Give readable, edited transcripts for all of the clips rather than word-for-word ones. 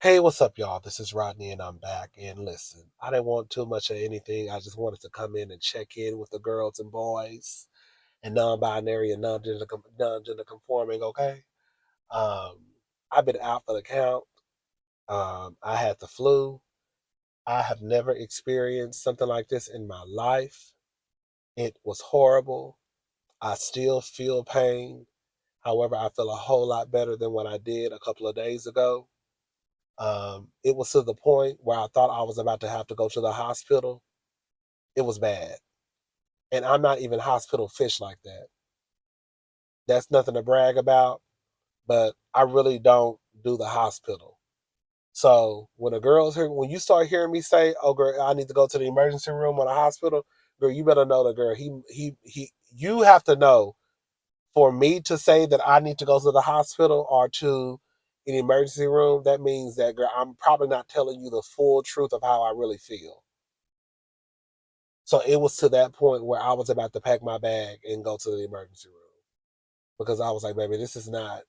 Hey, what's up, y'all? This is Rodney, and I'm back. And listen, I didn't want too much of anything. I just wanted to come in and check in with the girls and boys and non-binary and non-gender conforming. Okay, um, I've been out for the count. I had the flu. I have never experienced something like this in my life. It was horrible. I still feel pain. However, I feel a whole lot better than what I did a couple of days ago. It was to the point where I thought I was about to have to go to the hospital. It was bad. And I'm not even hospital fish like that. That's nothing to brag about, but I really don't do the hospital. So when a girl's here, when you start hearing me say, "Oh, girl, I need to go to the emergency room or the hospital," girl, you better know the girl. You have to know for me to say that I need to go to the hospital or to an emergency room. That means that, girl, I'm probably not telling you the full truth of how I really feel. So it was to that point where I was about to pack my bag and go to the emergency room because I was like, baby, this is not,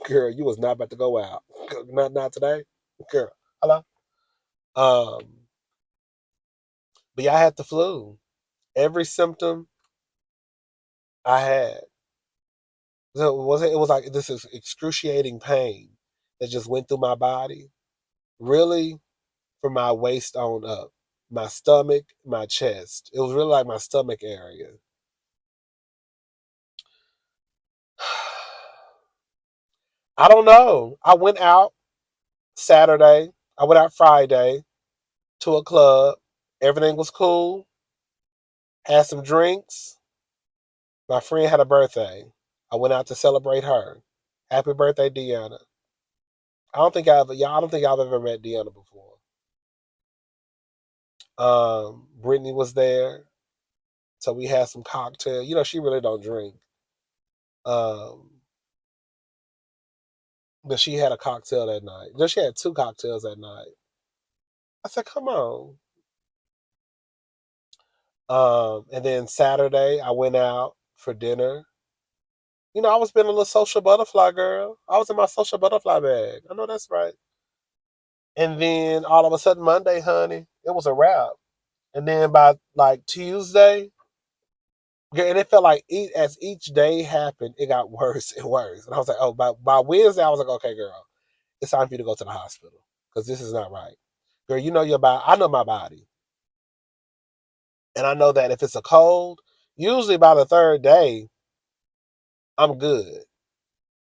girl, you was not about to go out. Not today. Girl, hello? Um, but yeah, I had the flu. Every symptom I had. So it was like this is excruciating pain that just went through my body. Really from my waist on up. My stomach, my chest. It was really like my stomach area. I don't know. I went out Saturday. I went out Friday to a club. Everything was cool. Had some drinks. My friend had a birthday. I went out to celebrate her. Happy birthday, Deanna. I don't think I've ever met Deanna before. Brittany was there, so we had some cocktail. You know, she really don't drink. Um, but she had a cocktail that night. No, she had two cocktails that night. I said, "Come on." And then Saturday, I went out for dinner. You know, I was being a little social butterfly girl. I was in my social butterfly bag. I know that's right. And then all of a sudden, Monday, honey, it was a wrap. And then by like Tuesday, and it felt like as each day happened, it got worse and worse. And I was like, oh, by Wednesday, I was like, okay, girl, it's time for you to go to the hospital because this is not right. Girl, you know your body. I know my body. And I know that if it's a cold, usually by the third day, I'm good.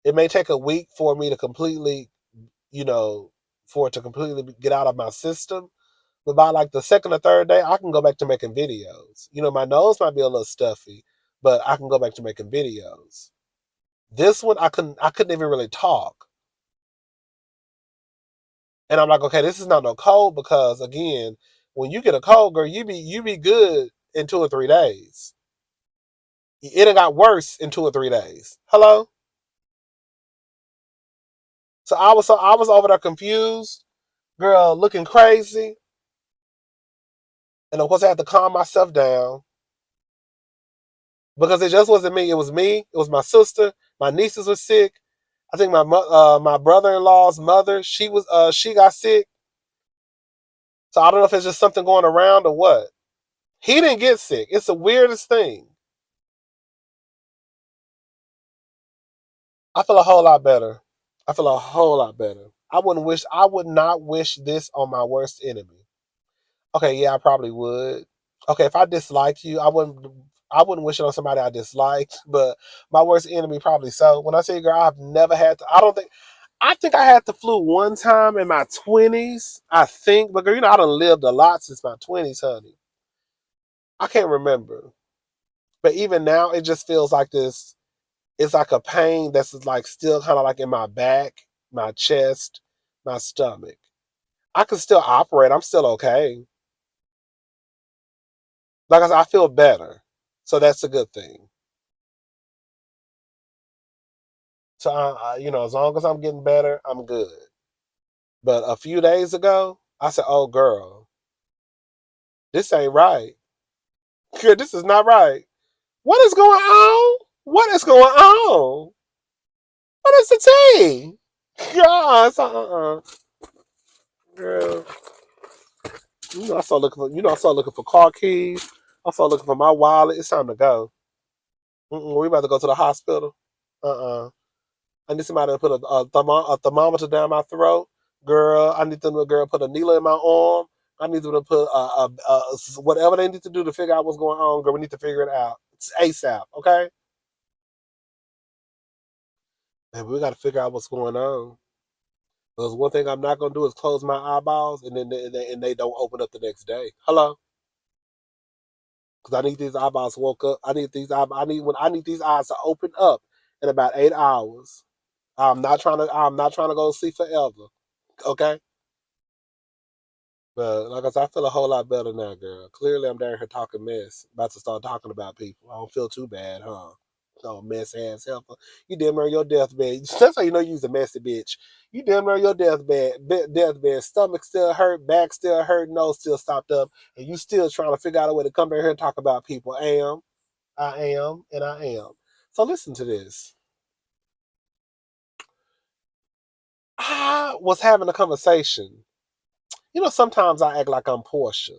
It may take a week for me to completely, you know, for it to completely get out of my system. But by like the second or third day, I can go back to making videos. You know, my nose might be a little stuffy, but I can go back to making videos. This one, I couldn't even really talk. And I'm like, okay, this is not no cold because again, when you get a cold, girl, you be good in 2 or 3 days. It got worse in 2 or 3 days. Hello? So I was over there confused, girl, looking crazy. And of course I had to calm myself down because it just wasn't me. It was me. It was my sister. My nieces were sick. I think my brother-in-law's mother, she got sick. So I don't know if it's just something going around or what. He didn't get sick. It's the weirdest thing. I feel a whole lot better. I feel a whole lot better. I would not wish this on my worst enemy. Okay, yeah, I probably would. Okay, if I disliked you, I wouldn't wish it on somebody I disliked, but my worst enemy probably so. When I say girl, I've never had to, I think I had the flu one time in my 20s, I think, but girl, you know, I done lived a lot since my 20s, honey. I can't remember. But even now, it just feels like this. It's like a pain that's like still kind of like in my back, my chest, my stomach. I can still operate. I'm still okay. Like I said, I feel better. So that's a good thing. So, you know, as long as I'm getting better, I'm good. But a few days ago, I said, oh, girl, this ain't right. Girl, this is not right. What is going on? What is going on? What is the tea? Yeah, it's girl. I started looking for car keys. I started looking for my wallet. It's time to go. We about to go to the hospital. I need somebody to put a thermometer down my throat. Girl, I need them to girl put a needle in my arm. I need them to put whatever they need to do to figure out what's going on. Girl, we need to figure it out. It's ASAP, okay? And we got to figure out what's going on. Because one thing I'm not gonna do is close my eyeballs and then they don't open up the next day. Hello, because I need these eyeballs woke up. I need these eyes to open up in about 8 hours. I'm not trying to go see forever. Okay. But like I said, I feel a whole lot better now, girl. Clearly, I'm down here talking mess. About to start talking about people. I don't feel too bad, huh? Oh, mess ass helper. You damn near your deathbed. That's how you know you's a messy bitch. You damn near your deathbed. Stomach still hurt, back still hurt, nose still stopped up, and you still trying to figure out a way to come down here and talk about people. I am, and I am. So listen to this. I was having a conversation. You know, sometimes I act like I'm Portia.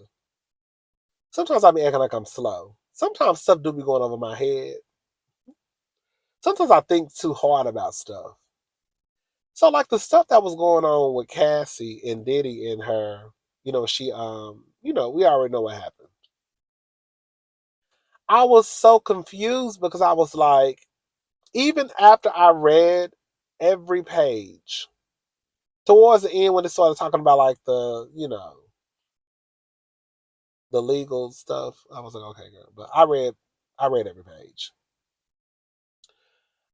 Sometimes I be acting like I'm slow. Sometimes stuff do be going over my head. Sometimes I think too hard about stuff. So like the stuff that was going on with Cassie and Diddy and her, we already know what happened. I was so confused because I was like, even after I read every page, towards the end when they started talking about like the legal stuff, I was like, okay, girl. But I read every page.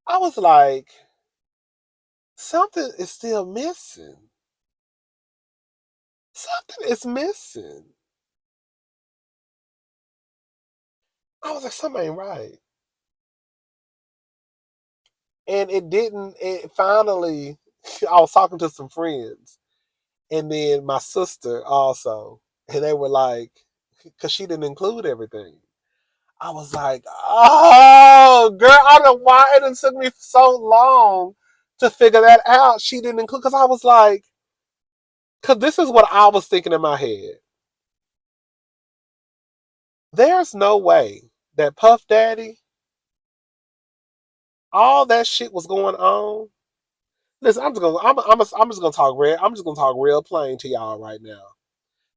I was like, something is still missing. Something is missing. I was like, something ain't right. And it finally, I was talking to some friends and then my sister also. And they were like, because she didn't include everything. I was like, oh, girl, I don't know why it took me so long to figure that out. She didn't include, because I was like, because this is what I was thinking in my head. There's no way that Puff Daddy, all that shit was going on. Listen, I'm just gonna talk real. I'm just gonna talk real plain to y'all right now.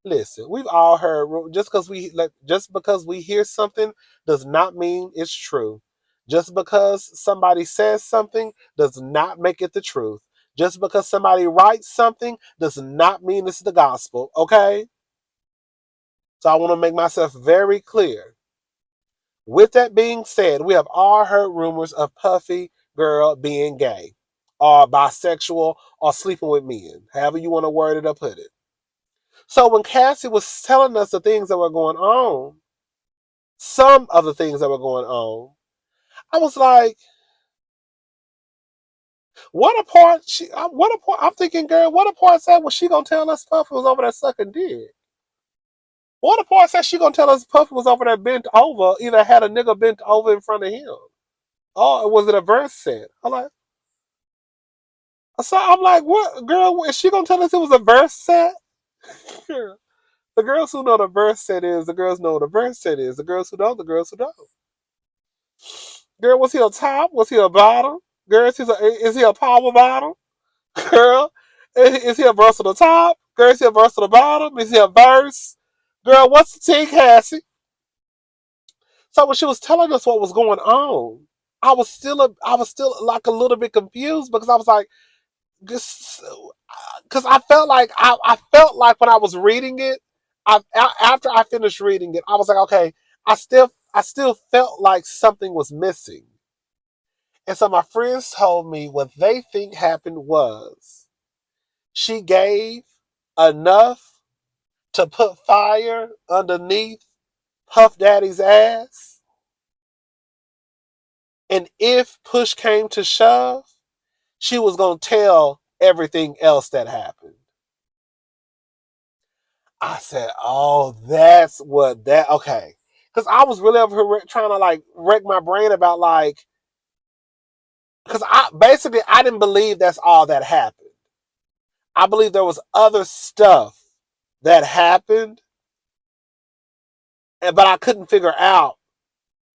Listen, we've all heard just because we hear something does not mean it's true. Just because somebody says something does not make it the truth. Just because somebody writes something does not mean it's the gospel. Okay, so I want to make myself very clear. With that being said, we have all heard rumors of Puffy Girl being gay or bisexual or sleeping with men, however you want to word it or put it. So when Cassie was telling us the things that were going on, some of the things that were going on, I was like, I'm thinking, girl, what a part said was she gonna tell us Puffy was over there sucking dick? What a part said she gonna tell us Puffy was over there bent over, either had a nigga bent over in front of him. Oh, was it a verse set? I'm like, what, girl? Is she gonna tell us it was a verse set? Girl, the girls who know the verse set is the girls know what the verse set is. The girls who don't, the girls who don't. Girl, was he a top? Was he a bottom? Girl, is he a power bottom? Girl, is he a verse on the top? Girl, is he a verse on the bottom? Is he a verse? Girl, what's the tea, Cassie? So when she was telling us what was going on, I was still like a little bit confused because I was like, because I felt like when I was reading it, after I finished reading it, I was like, okay, I still felt like something was missing. And so my friends told me what they think happened was she gave enough to put fire underneath Puff Daddy's ass. And if push came to shove, she was going to tell everything else that happened. I said, oh, that's what that, okay. Because I was really over here trying to like wreck my brain about like, because basically, I didn't believe that's all that happened. I believe there was other stuff that happened, but I couldn't figure out,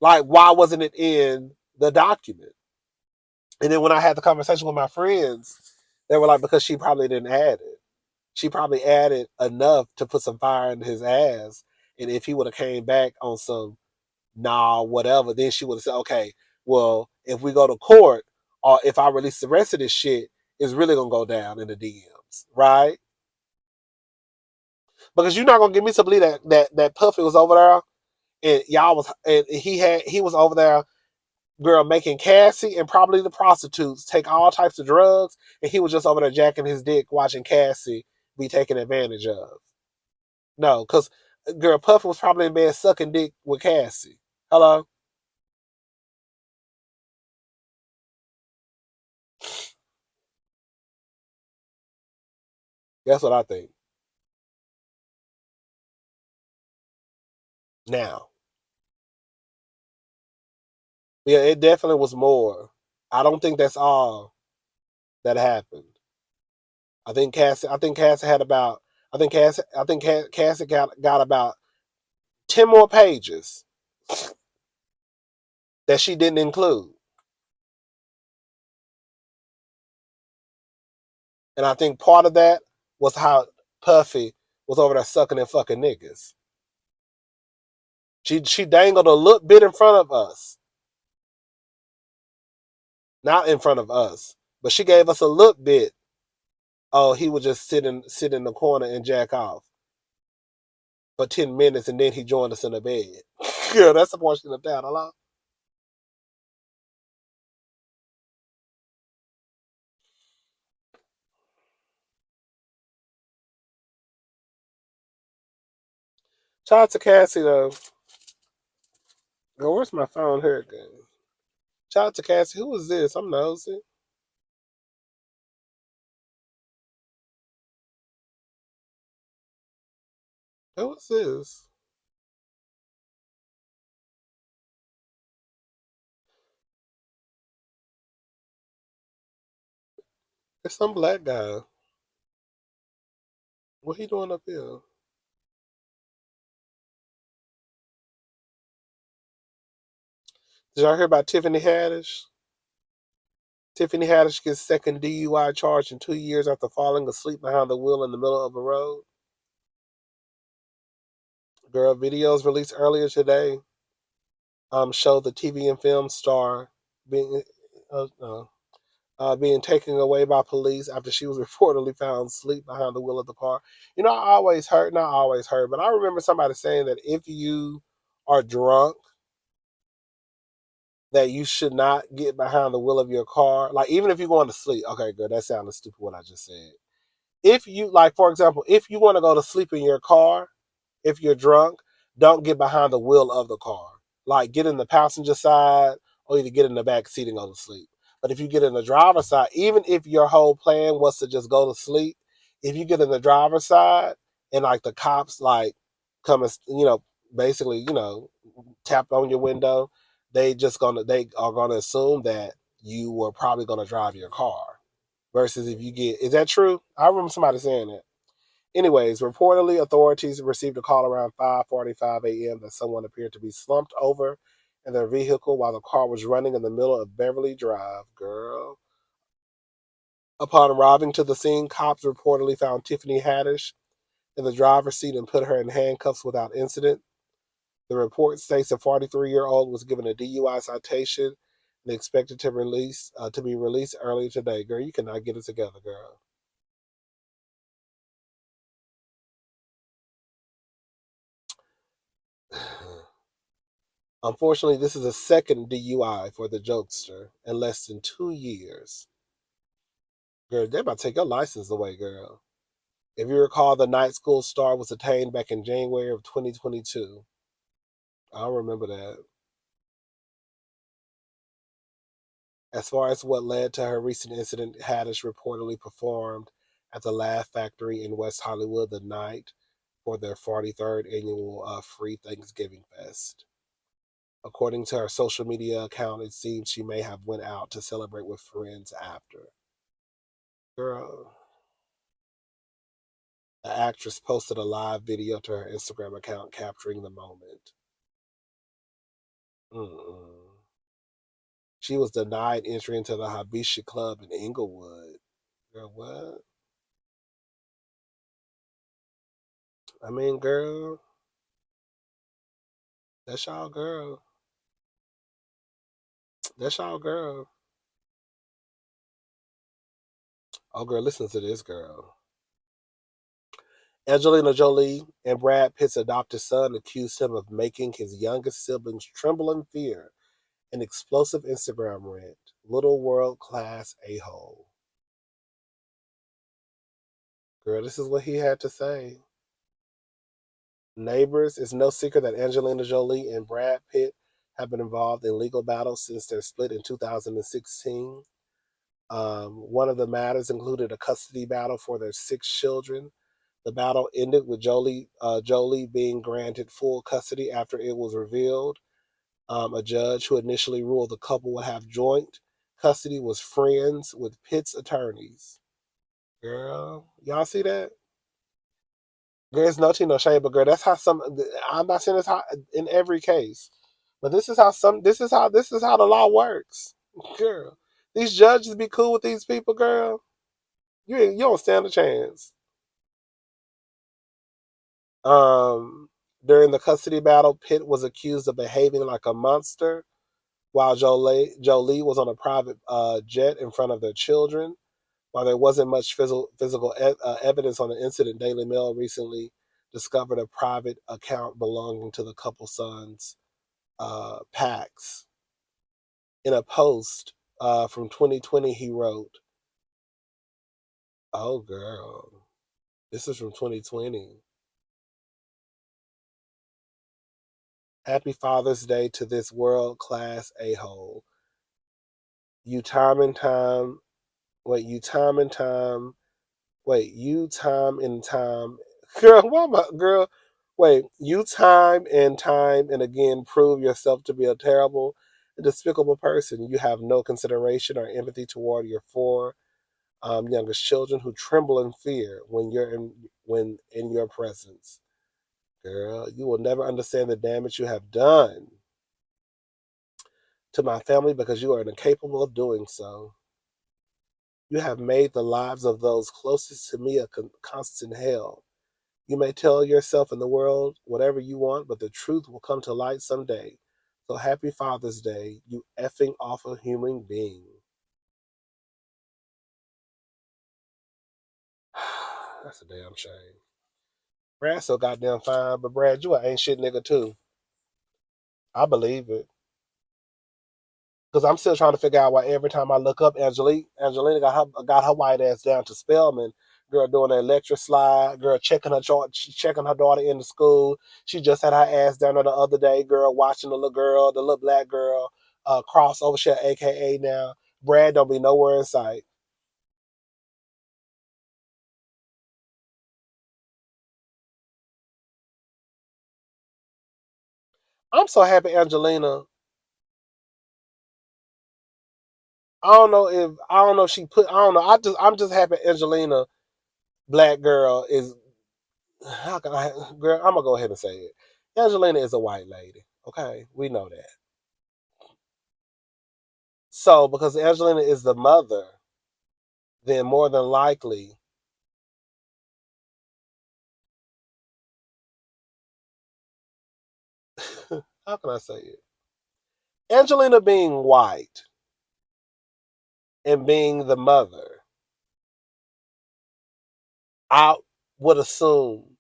like, why wasn't it in the document? And then when I had the conversation with my friends, they were like, because she probably didn't add it. She probably added enough to put some fire in his ass. And if he would have came back on some nah, whatever, then she would have said, okay, well, if we go to court or if I release the rest of this shit, it's really gonna go down in the DMs, right? Because you're not gonna get me to believe that Puffy was over there and y'all was and he was over there, girl, making Cassie and probably the prostitutes take all types of drugs, and he was just over there jacking his dick watching Cassie be taken advantage of. No, because girl, Puffy was probably in bed sucking dick with Cassie. Hello? That's what I think. Now, yeah, it definitely was more. I don't think that's all that happened. I think Cassie had about Cassie got about 10 more pages that she didn't include. And I think part of that was how Puffy was over there sucking and fucking niggas. She dangled a little bit in front of us. Not in front of us. But she gave us a little bit. Oh, he would just sit in the corner and jack off for 10 minutes, and then he joined us in the bed. Girl, that's the portion of that. Hello? Shout out to Cassie though. Girl, where's my phone here again? Shout out to Cassie. Who was this? I'm nosy. Who was this? It's some black guy. What he doing up here? Did y'all hear about Tiffany Haddish? Tiffany Haddish gets second DUI charge in 2 years after falling asleep behind the wheel in the middle of a road. Girl, videos released earlier today show the TV and film star being uh, uh, being taken away by police after she was reportedly found asleep behind the wheel of the car. You know, I always heard, not always heard, but I remember somebody saying that if you are drunk, that you should not get behind the wheel of your car. Like, even if you're going to sleep. Okay, good. That sounded stupid what I just said. If you, like, for example, if you want to go to sleep in your car, if you're drunk, don't get behind the wheel of the car. Like, get in the passenger side or either get in the back seat and go to sleep. But if you get in the driver's side, even if your whole plan was to just go to sleep, if you get in the driver's side and like the cops like come and basically tap on your window, they are gonna assume that you were probably gonna drive your car. Versus if you get, is that true? I remember somebody saying that. Anyways, reportedly, authorities received a call around 5:45 a.m. that someone appeared to be slumped over in their vehicle while the car was running in the middle of Beverly Drive. Girl. Upon arriving to the scene, cops reportedly found Tiffany Haddish in the driver's seat and put her in handcuffs without incident. The report states the 43-year-old was given a DUI citation and expected to be released early today. Girl, you cannot get it together, girl. Unfortunately, this is a second DUI for the jokester in less than 2 years. Girl, they're about to take your license away, girl. If you recall, the night school star was detained back in January of 2022. I remember that. As far as what led to her recent incident, Haddish reportedly performed at the Laugh Factory in West Hollywood the night for their 43rd annual Free Thanksgiving Fest. According to her social media account, it seems she may have went out to celebrate with friends after. Girl, the actress posted a live video to her Instagram account capturing the moment. Mm-mm. She was denied entry into the Habishi Club in Inglewood. Girl, what? I mean, girl, that's y'all girl. That's y'all girl. Oh, girl, listen to this girl. Angelina Jolie and Brad Pitt's adopted son accused him of making his youngest siblings tremble in fear. An explosive Instagram rant. Little world class a-hole. Girl, this is what he had to say. Neighbors, it's no secret that Angelina Jolie and Brad Pitt have been involved in legal battles since their split in 2016. One of the matters included a custody battle for their 6 children. The battle ended with Jolie being granted full custody after it was revealed. A judge who initially ruled the couple would have joint custody was friends with Pitt's attorneys. Girl, y'all see that? Girl, it's no tea, no shame, but girl, that's how some. I'm not saying it's how in every case, but this is how some. This is how the law works, girl. These judges be cool with these people, girl. You don't stand a chance. Um, During the custody battle, Pitt was accused of behaving like a monster, while Jolie was on a private jet in front of their children. While there wasn't much physical evidence on the incident, Daily Mail recently discovered a private account belonging to the couple's sons, Pax. In a post from 2020, he wrote, "Oh, girl, this is from 2020. Happy Father's Day to this world class a hole. You time and time, wait, you time and time, wait, you time and time, girl, what about, girl, wait, you time and again prove yourself to be a terrible and despicable person. You have no consideration or empathy toward your 4 youngest children who tremble in fear when in your presence. Girl, you will never understand the damage you have done to my family because you are incapable of doing so. You have made the lives of those closest to me a constant hell. You may tell yourself in the world whatever you want, but the truth will come to light someday. So happy Father's Day, you effing awful human being." That's a damn shame. Brad's so goddamn fine, but Brad, you a ain't shit nigga too. I believe it. Because I'm still trying to figure out why every time I look up Angelina got her white ass down to Spelman. Girl doing an electric slide. Girl checking her daughter into school. She just had her ass down there the other day. Girl watching the little black girl, cross over shit, AKA now. Brad don't be nowhere in sight. I'm so happy Angelina. I don't know if she put I don't know. I'm just happy Angelina black girl is how can I girl, I'm gonna go ahead and say it. Angelina is a white lady. Okay, we know that. So because Angelina is the mother, then more than likely, how can I say it? Angelina being white and being the mother, I would assume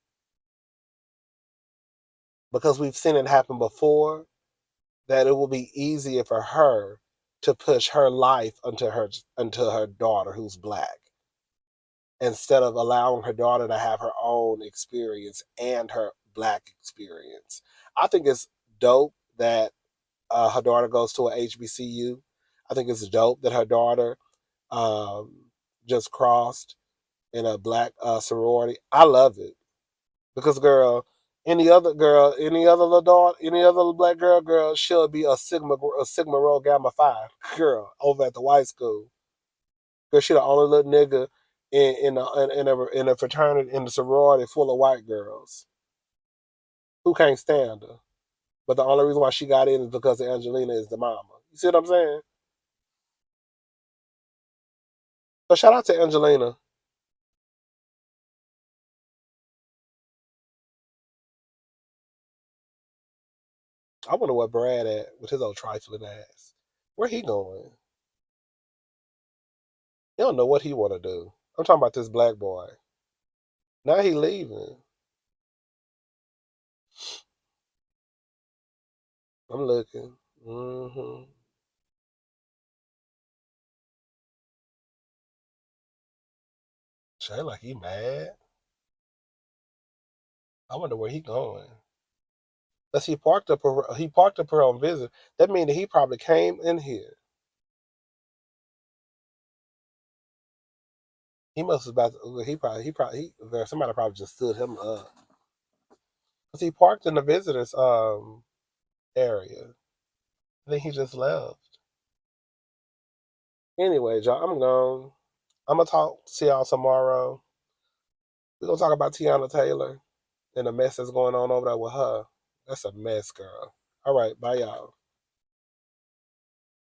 because we've seen it happen before that it will be easier for her to push her life onto her daughter who's black instead of allowing her daughter to have her own experience and her black experience. I think it's dope that her daughter goes to a HBCU. I think it's dope that her daughter um, just crossed in a black sorority. I love it because, girl, Any other girl, any other little daughter, any other little black girl, she'll be a Sigma Rho Gamma Phi girl over at the white school. Cause she the only little nigga in a fraternity in the sorority full of white girls who can't stand her. But the only reason why she got in is because Angelina is the mama. You see what I'm saying? So shout out to Angelina. I wonder what Brad at with his old trifling ass. Where he going? He don't know what he want to do. I'm talking about this black boy. Now he leaving. I'm looking. Mm-hmm. Shay like he mad. I wonder where he going. Cause he parked up here on visit. That means that he probably came in here. He must have about to, somebody probably just stood him up. Cause he parked in the visitors area. I think he just left. Anyway, y'all, I'm gone. I'm gonna see y'all tomorrow. We're gonna talk about Tiana Taylor and the mess that's going on over there with her. That's a mess, girl. All right, bye y'all.